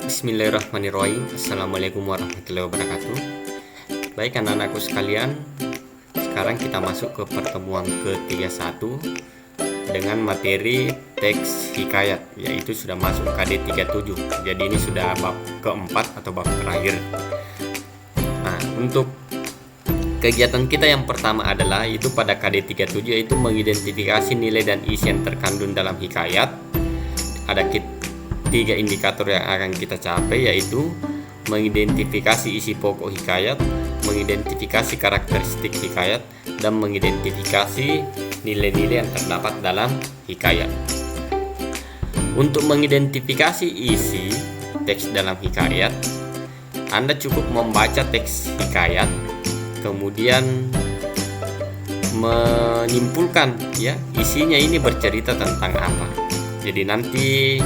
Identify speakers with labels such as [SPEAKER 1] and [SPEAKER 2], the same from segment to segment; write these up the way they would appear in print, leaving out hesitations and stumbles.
[SPEAKER 1] Bismillahirrahmanirrahim. Assalamualaikum warahmatullahi wabarakatuh. Baik anak-anakku sekalian, sekarang kita masuk ke pertemuan ke-31 dengan materi teks hikayat, yaitu sudah masuk KD 37. Jadi ini sudah bab keempat atau bab terakhir. Nah, untuk kegiatan kita yang pertama adalah itu pada KD 37, yaitu mengidentifikasi nilai dan isi yang terkandung dalam hikayat. Ada tiga indikator yang akan kita capai, yaitu mengidentifikasi isi pokok hikayat, mengidentifikasi karakteristik hikayat, dan mengidentifikasi nilai-nilai yang terdapat dalam hikayat. Untuk mengidentifikasi isi teks dalam hikayat, Anda cukup membaca teks hikayat, kemudian menyimpulkan isinya ini bercerita tentang apa. Jadi nanti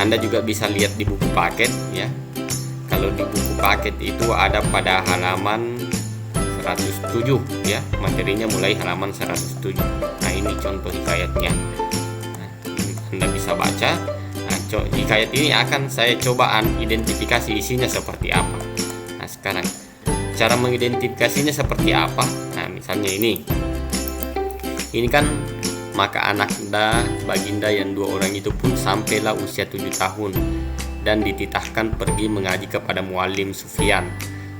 [SPEAKER 1] Anda juga bisa lihat di buku paket ya. Kalau di buku paket itu ada pada halaman 107 ya, materinya mulai halaman 107. Nah, ini contoh hikayatnya. Nah, Anda bisa baca. Nah, hikayat ini akan saya coba identifikasi isinya seperti apa. Nah, sekarang cara mengidentifikasinya seperti apa? Nah, misalnya ini kan maka anak baginda yang dua orang itu pun sampailah usia 7 tahun dan dititahkan pergi mengaji kepada Muallim Sufyan.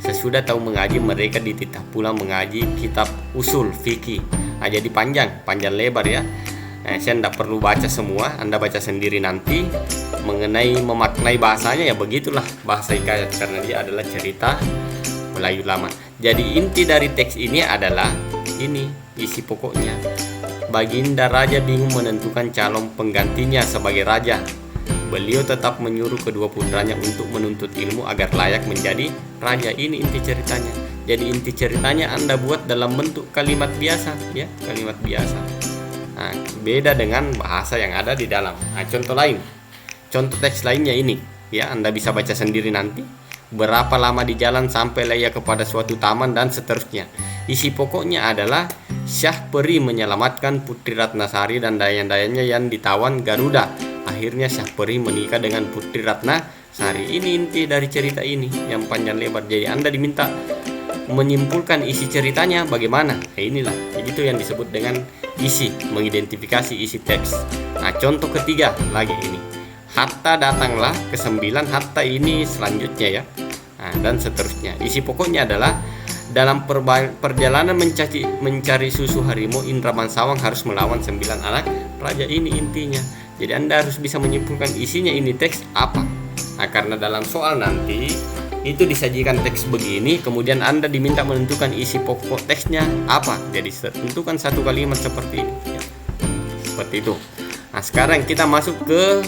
[SPEAKER 1] Sesudah tahu mengaji, mereka dititah pula mengaji kitab usul fikih. Nah, jadi panjang lebar ya. Nah, saya tidak perlu baca semua, Anda baca sendiri nanti. Mengenai memaknai bahasanya ya begitulah bahasa hikayat, karena dia adalah cerita Melayu lama. Jadi inti dari teks ini adalah ini isi pokoknya. Baginda Raja bingung menentukan calon penggantinya sebagai raja. Beliau tetap menyuruh kedua putranya untuk menuntut ilmu agar layak menjadi raja. Ini inti ceritanya. Jadi inti ceritanya Anda buat dalam bentuk kalimat biasa ya, kalimat biasa. Nah, beda dengan bahasa yang ada di dalam. Nah, contoh teks lainnya ini ya, Anda bisa baca sendiri nanti. Berapa lama di jalan sampai ia kepada suatu taman dan seterusnya. Isi pokoknya adalah Syah Peri menyelamatkan Putri Ratnasari dan dayan-dayannya yang ditawan Garuda. Akhirnya Syah Peri menikah dengan Putri Ratnasari. Ini inti dari cerita ini yang panjang lebar. Jadi Anda diminta menyimpulkan isi ceritanya bagaimana. Nah, inilah itu yang disebut dengan isi, mengidentifikasi isi teks. Nah, contoh ketiga lagi ini. Hatta datanglah ke-9, hatta ini selanjutnya ya. Nah, dan seterusnya. Isi pokoknya adalah dalam perjalanan mencari susu harimau, Indraman Sawang harus melawan 9 anak raja. Ini intinya. Jadi Anda harus bisa menyimpulkan isinya ini teks apa. Nah, karena dalam soal nanti itu disajikan teks begini, kemudian Anda diminta menentukan isi pokok teksnya apa. Jadi tentukan satu kalimat seperti ini ya. Seperti itu. Nah, sekarang kita masuk ke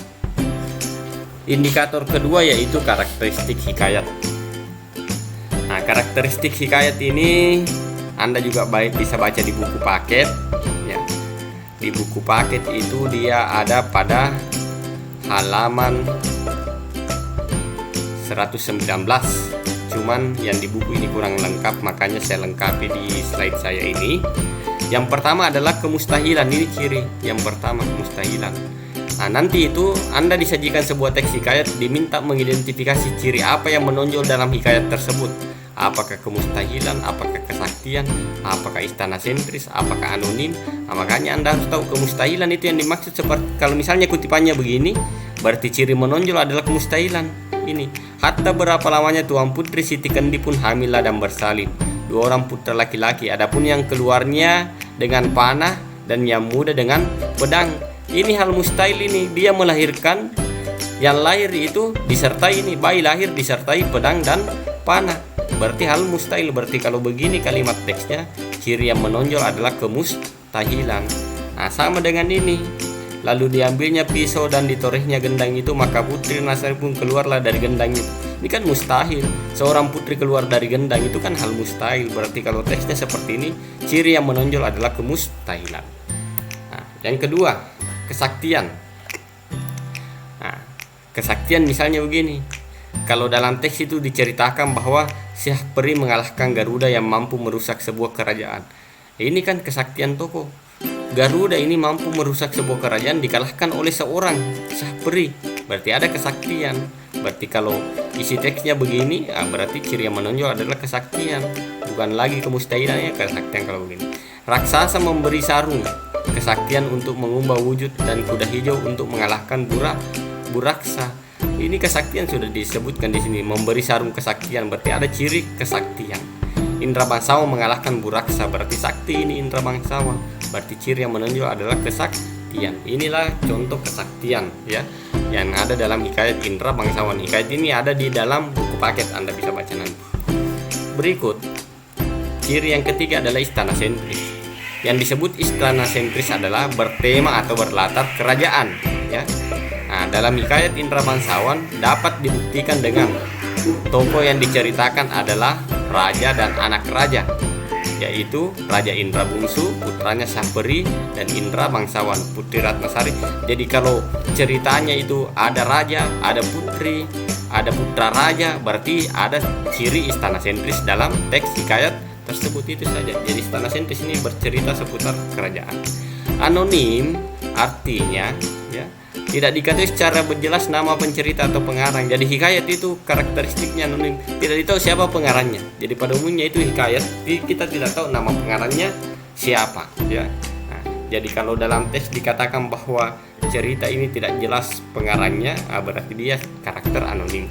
[SPEAKER 1] indikator kedua, yaitu karakteristik hikayat. Nah, karakteristik hikayat ini Anda juga bisa baca di buku paket ya. Di buku paket itu dia ada pada halaman 119. Cuman yang di buku ini kurang lengkap, makanya saya lengkapi di slide saya ini. Yang pertama adalah kemustahilan. Ini ciri yang pertama, kemustahilan. Nah, nanti itu Anda disajikan sebuah teks hikayat, diminta mengidentifikasi ciri apa yang menonjol dalam hikayat tersebut. Apakah kemustahilan, apakah kesaktian, apakah istana sentris, apakah anonim. Nah, makanya Anda harus tahu kemustahilan itu yang dimaksud. Seperti kalau misalnya kutipannya begini, berarti ciri menonjol adalah kemustahilan. Ini, hatta berapa lamanya Tuan Putri Siti Kendi pun hamilah dan bersalin. 2 orang putra laki-laki, adapun yang keluarnya dengan panah dan yang muda dengan pedang. Ini hal mustahil ini, dia melahirkan, yang lahir itu disertai ini, bayi lahir disertai pedang dan panah. Berarti hal mustahil. Berarti kalau begini kalimat teksnya, ciri yang menonjol adalah kemustahilan. Nah, sama dengan ini. Lalu diambilnya pisau dan ditorehnya gendang itu, maka Putri Ratnasari pun keluarlah dari gendang itu. Ini kan mustahil. Seorang putri keluar dari gendang itu kan hal mustahil. Berarti kalau teksnya seperti ini, ciri yang menonjol adalah kemustahilan. Nah, yang kedua, kesaktian. Nah, kesaktian misalnya begini. Kalau dalam teks itu diceritakan bahwa Syah Peri mengalahkan Garuda yang mampu merusak sebuah kerajaan. Ini kan kesaktian tokoh. Garuda ini mampu merusak sebuah kerajaan dikalahkan oleh seorang Syah Peri. Berarti ada kesaktian. Berarti kalau isi teksnya begini, berarti ciri yang menonjol adalah kesaktian, bukan lagi kemustahilannya, kesaktian kalau begini. Raksasa memberi sarung, kesaktian untuk mengubah wujud, dan kuda hijau untuk mengalahkan buraksa. Ini kesaktian sudah disebutkan di sini, memberi sarung kesaktian berarti ada ciri kesaktian. Indra bangsawan mengalahkan buraksa berarti sakti, ini indra bangsawan berarti ciri yang menonjol adalah kesaktian. Inilah contoh kesaktian ya yang ada dalam hikayat Indra bangsawan. Hikayat ini ada di dalam buku paket, Anda bisa baca nanti. Berikut ciri yang ketiga adalah istana sentris. Yang disebut istana sentris adalah bertema atau berlatar kerajaan ya. Nah, dalam hikayat Indra bangsawan dapat dibuktikan dengan tokoh yang diceritakan adalah raja dan anak raja, yaitu Raja Indra Bungsu, putranya Saperi, dan Indra bangsawan, putri Ratnasari. Jadi kalau ceritanya itu ada raja, ada putri, ada putra raja, berarti ada ciri istana sentris dalam teks hikayat tersebut itu saja. Jadi istana sentris ini bercerita seputar kerajaan. Anonim artinya ya tidak diketahui secara berjelas nama pencerita atau pengarang. Jadi hikayat itu karakteristiknya anonim, tidak ditahu siapa pengarangnya. Jadi pada umumnya itu hikayat kita tidak tahu nama pengarangnya siapa ya. Nah, jadi kalau dalam teks dikatakan bahwa cerita ini tidak jelas pengarangnya, berarti dia karakter anonim.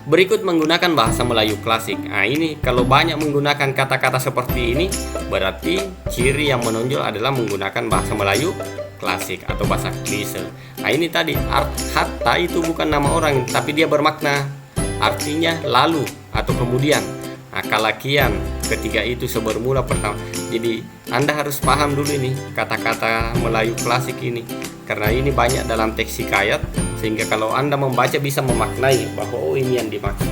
[SPEAKER 1] Berikut menggunakan bahasa Melayu klasik. Nah, ini kalau banyak menggunakan kata-kata seperti ini, berarti ciri yang menonjol adalah menggunakan bahasa Melayu klasik atau bahasa klise. Nah, ini tadi hatta itu bukan nama orang, tapi dia bermakna artinya lalu atau kemudian. Nah, kalakian ketiga itu sebermula pertama. Jadi Anda harus paham dulu ini kata-kata Melayu klasik ini, karena ini banyak dalam teks hikayat, sehingga kalau Anda membaca bisa memaknai bahwa oh ini yang dimaksud.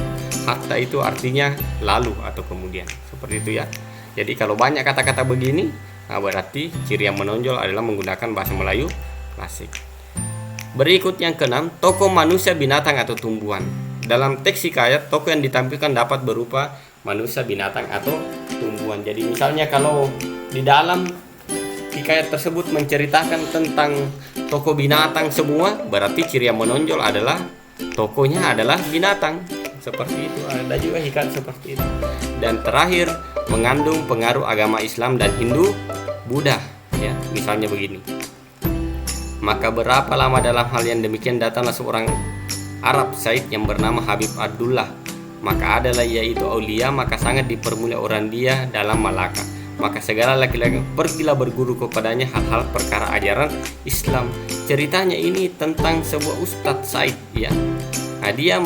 [SPEAKER 1] Hatta itu artinya lalu atau kemudian, seperti itu ya. Jadi kalau banyak kata-kata begini, berarti ciri yang menonjol adalah menggunakan bahasa Melayu klasik. Berikut yang keenam, tokoh manusia, binatang atau tumbuhan. Dalam teks hikayat, tokoh yang ditampilkan dapat berupa manusia, binatang atau tumbuhan. Jadi misalnya kalau di dalam hikayat tersebut menceritakan tentang tokoh binatang semua, berarti ciri yang menonjol adalah tokohnya adalah binatang. Seperti itu, ada juga hikayat seperti itu. Dan terakhir, mengandung pengaruh agama Islam dan Hindu, Buddha ya. Misalnya begini. Maka berapa lama dalam hal yang demikian datanglah seorang Arab Said yang bernama Habib Abdullah. Maka adalah yaitu aulia, maka sangat dipermulia orang dia dalam Malaka. Maka segala laki-laki pergilah berguru kepadanya hal-hal perkara ajaran Islam. Ceritanya ini tentang sebuah Ustadz Said ya. Nah, dia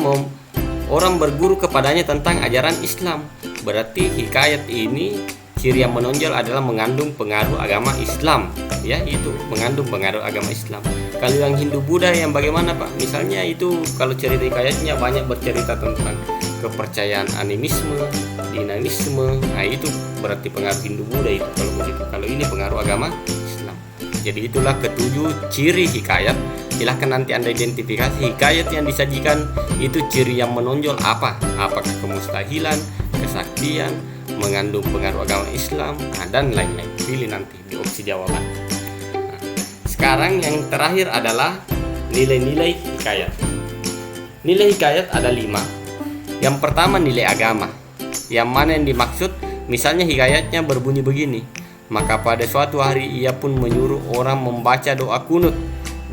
[SPEAKER 1] orang berguru kepadanya tentang ajaran Islam. Berarti hikayat ini ciri yang menonjol adalah mengandung pengaruh agama Islam ya, itu mengandung pengaruh agama Islam. Kalau yang Hindu Buddha yang bagaimana Pak? Misalnya itu kalau cerita hikayatnya banyak bercerita tentang kepercayaan animisme, dinamisme. Nah, itu berarti pengaruh Hindu Buddha itu kalau begitu. Kalau ini pengaruh agama Islam. Jadi itulah ketujuh ciri hikayat. Silahkan nanti Anda identifikasi hikayat yang disajikan itu ciri yang menonjol apa? Apakah kemustahilan, kesaktian, mengandung pengaruh agama Islam, dan lain-lain. Pilih nanti di opsi jawaban. Nah, sekarang yang terakhir adalah nilai-nilai hikayat. Nilai hikayat ada 5. Yang pertama nilai agama. Yang mana yang dimaksud? Misalnya hikayatnya berbunyi begini. Maka pada suatu hari ia pun menyuruh orang membaca doa kunut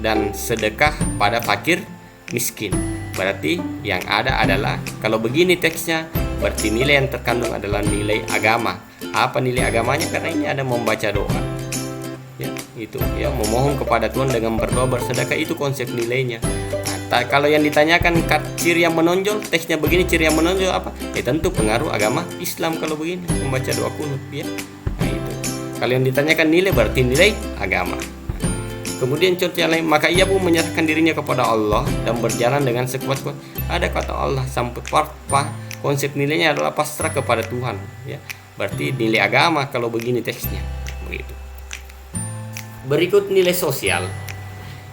[SPEAKER 1] dan sedekah pada fakir miskin. Berarti yang ada adalah kalau begini teksnya, berarti nilai yang terkandung adalah nilai agama. Apa nilai agamanya? Karena ini ada membaca doa ya, itu ya, memohon kepada Tuhan dengan berdoa bersedekah, itu konsep nilainya. Nah, kalau yang ditanyakan ciri yang menonjol, teksnya begini, ciri yang menonjol apa? Ya tentu pengaruh agama Islam kalau begini, membaca doa kunut ya. Nah, itu. Kalau yang ditanyakan nilai, berarti nilai agama. Kemudian contoh yang lain, maka ia pun menyerahkan dirinya kepada Allah dan berjalan dengan sekuat-kuat. Ada kata Allah sampai konsep nilainya adalah pasrah kepada Tuhan ya. Berarti nilai agama kalau begini teksnya begitu. Berikut nilai sosial.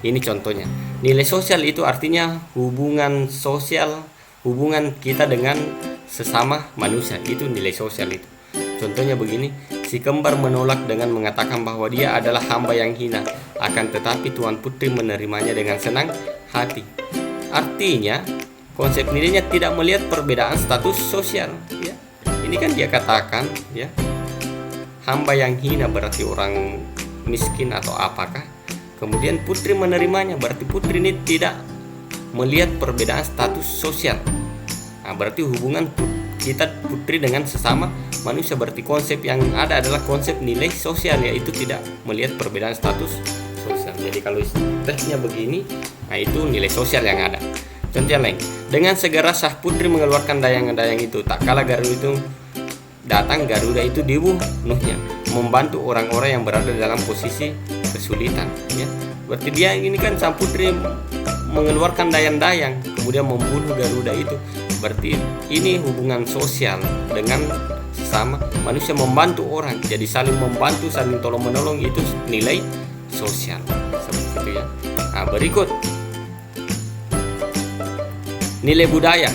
[SPEAKER 1] Ini contohnya. Nilai sosial itu artinya hubungan sosial, hubungan kita dengan sesama manusia, itu nilai sosial itu. Contohnya begini, si kembar menolak dengan mengatakan bahwa dia adalah hamba yang hina, akan tetapi Tuan Putri menerimanya dengan senang hati. Artinya konsep nilainya tidak melihat perbedaan status sosial, ya. Ini kan dia katakan, ya, hamba yang hina berarti orang miskin atau apakah. Kemudian putri menerimanya, berarti putri ini tidak melihat perbedaan status sosial. Nah, berarti hubungan kita putri dengan sesama manusia, berarti konsep yang ada adalah konsep nilai sosial, yaitu tidak melihat perbedaan status sosial. Jadi kalau tesnya begini, nah itu nilai sosial yang ada. Contoh yang lain, dengan segera sah putri mengeluarkan dayang-dayang itu, tak kala Garuda itu datang, Garuda itu dibunuhnya, membantu orang-orang yang berada dalam posisi kesulitan, ya. Berarti dia ini kan sang putri mengeluarkan dayang-dayang kemudian membunuh Garuda itu, berarti ini hubungan sosial dengan sesama manusia, membantu orang, jadi saling membantu, saling tolong menolong, itu nilai sosial seperti itu, ya. Nah, berikut nilai budaya.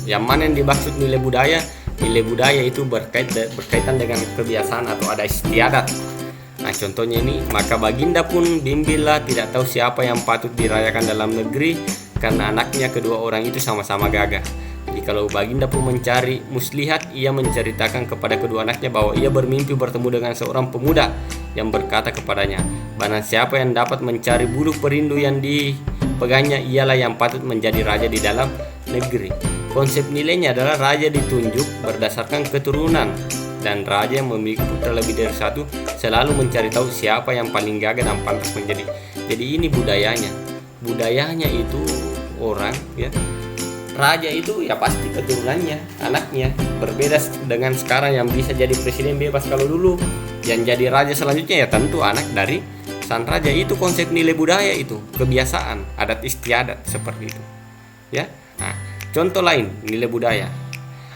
[SPEAKER 1] Yang mana yang dimaksud nilai budaya? Nilai budaya itu berkaitan dengan kebiasaan atau ada istiadat. Nah, contohnya ini, maka Baginda pun bimbinglah, tidak tahu siapa yang patut dirayakan dalam negeri, karena anaknya kedua orang itu sama-sama gagah. Jadi kalau Baginda pun mencari muslihat, ia menceritakan kepada kedua anaknya bahwa ia bermimpi bertemu dengan seorang pemuda yang berkata kepadanya, barang siapa yang dapat mencari bulu perindu yang dipegangnya, ialah yang patut menjadi raja di dalam negeri. Konsep nilainya adalah raja ditunjuk berdasarkan keturunan, dan raja yang memiliki putra lebih dari satu selalu mencari tahu siapa yang paling gagah dan pantas menjadi. Jadi ini budayanya. Budayanya itu orang, ya. Raja itu ya pasti keturunannya, anaknya. Berbeda dengan sekarang yang bisa jadi presiden bebas. Kalau dulu yang jadi raja selanjutnya ya tentu anak dari sang raja. Itu konsep nilai budaya, itu kebiasaan, adat istiadat seperti itu, ya. Nah, contoh lain nilai budaya.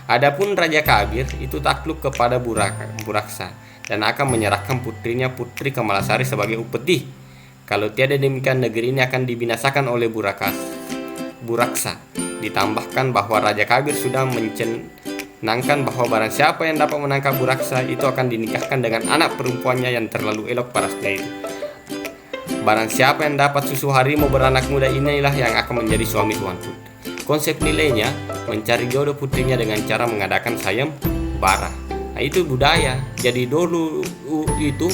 [SPEAKER 1] Adapun Raja Kabir itu takluk kepada Buraksa dan akan menyerahkan putrinya Putri Kamalasari sebagai upeti. Kalau tiada demikian, negeri ini akan dibinasakan oleh Buraksa. Ditambahkan bahwa Raja Kabir sudah mencanangkan bahwa barang siapa yang dapat menangkap Buraksa itu akan dinikahkan dengan anak perempuannya yang terlalu elok parasnya itu. Barang siapa yang dapat susu harimau beranak muda, inilah yang akan menjadi suami tuan putri. Konsep nilainya mencari jodoh putrinya dengan cara mengadakan sayembara. Nah, itu budaya. Jadi dulu itu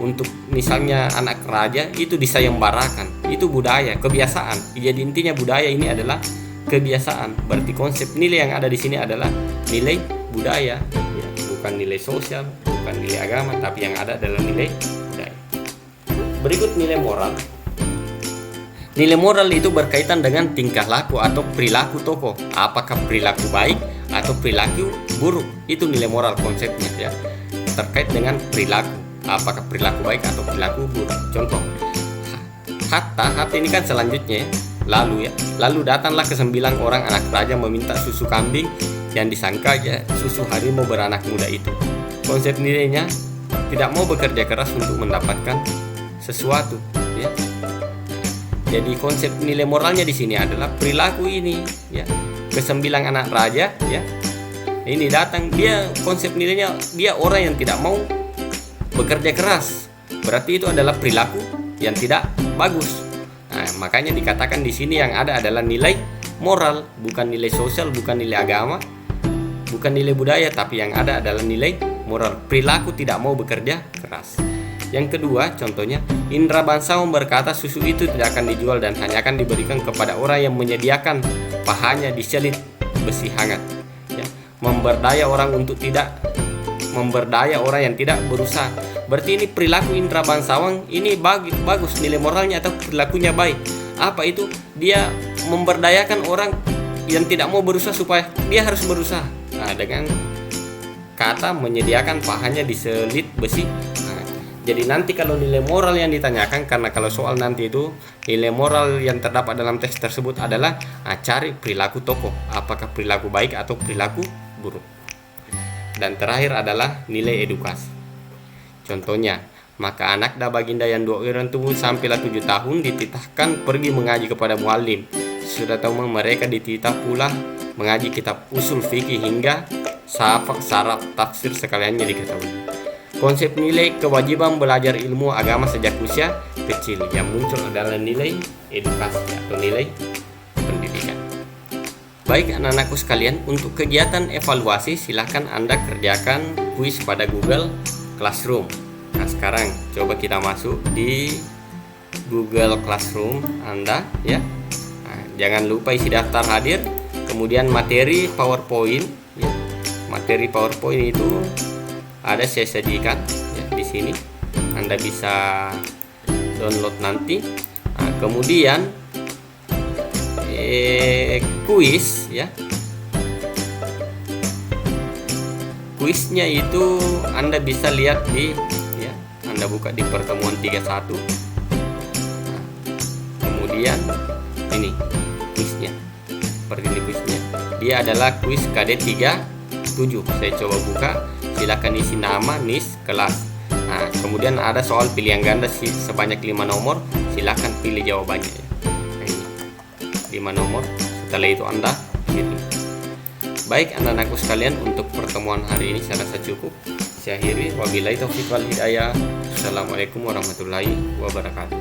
[SPEAKER 1] untuk misalnya anak raja itu disayembarakan. Itu budaya, kebiasaan. Jadi intinya budaya ini adalah kebiasaan. Berarti konsep nilai yang ada di sini adalah nilai budaya, ya, bukan nilai sosial, bukan nilai agama, tapi yang ada adalah nilai budaya. Berikut nilai moral. Nilai moral itu berkaitan dengan tingkah laku atau perilaku tokoh. Apakah perilaku baik atau perilaku buruk? Itu nilai moral konsepnya, ya. Terkait dengan perilaku. Apakah perilaku baik atau perilaku buruk? Contoh, Hatta ini kan selanjutnya, ya. Lalu datanglah ke 9 orang anak raja meminta susu kambing yang disangka ya susu harimau beranak muda itu. Konsep nilainya tidak mau bekerja keras untuk mendapatkan sesuatu, ya. Jadi konsep nilai moralnya di sini adalah perilaku ini, ya. Ke-9 anak raja, ya. Ini datang, dia konsep nilainya dia orang yang tidak mau bekerja keras. Berarti itu adalah perilaku yang tidak bagus. Nah, makanya dikatakan di sini yang ada adalah nilai moral, bukan nilai sosial, bukan nilai agama, bukan nilai budaya, tapi yang ada adalah nilai moral. Perilaku tidak mau bekerja keras. Yang kedua, contohnya, Indra Bangsawan berkata susu itu tidak akan dijual dan hanya akan diberikan kepada orang yang menyediakan pahanya diselit besi hangat, ya. Memberdaya orang yang tidak berusaha. Berarti ini perilaku Indra Bangsawan ini bagus, nilai moralnya atau perilakunya baik. Apa itu? Dia memberdayakan orang yang tidak mau berusaha supaya dia harus berusaha. Nah, dengan kata menyediakan pahanya diselit besi. Jadi nanti kalau nilai moral yang ditanyakan, karena kalau soal nanti itu nilai moral yang terdapat dalam tes tersebut adalah cari perilaku tokoh, apakah perilaku baik atau perilaku buruk. Dan terakhir adalah nilai edukasi. Contohnya, maka anak Baginda yang 2 orang itu sampailah 7 tahun dititahkan pergi mengaji kepada muallim. Sudah tahu mereka dititah pula mengaji kitab usul fikih hingga syarat tafsir sekaliannya diketahui. Konsep nilai kewajiban belajar ilmu agama sejak usia kecil yang muncul adalah nilai edukasi atau nilai pendidikan. Baik anak-anakku sekalian, untuk kegiatan evaluasi silahkan Anda kerjakan kuis pada Google Classroom. Nah sekarang coba kita masuk di Google Classroom Anda ya. Nah, jangan lupa isi daftar hadir, kemudian materi PowerPoint ya. Materi PowerPoint itu ada saya sajikan ya, di sini Anda bisa download nanti. Nah, kemudian kuis ya. Kuisnya itu Anda bisa lihat di ya, Anda buka di pertemuan 31. Nah, kemudian ini kuisnya. Seperti ini kuisnya. Dia adalah kuis KD 37. Saya coba buka, silakan isi nama, NIS, kelas. Nah, kemudian ada soal pilihan ganda sebanyak 5 nomor, silakan pilih jawabannya ya. Nah, ini 5 nomor. Setelah itu Anda pilih. Baik anak-anakku sekalian, untuk pertemuan hari ini saya rasa cukup. Saya akhiri, wabillahi taufiq wal hidayah. Assalamualaikum warahmatullahi wabarakatuh.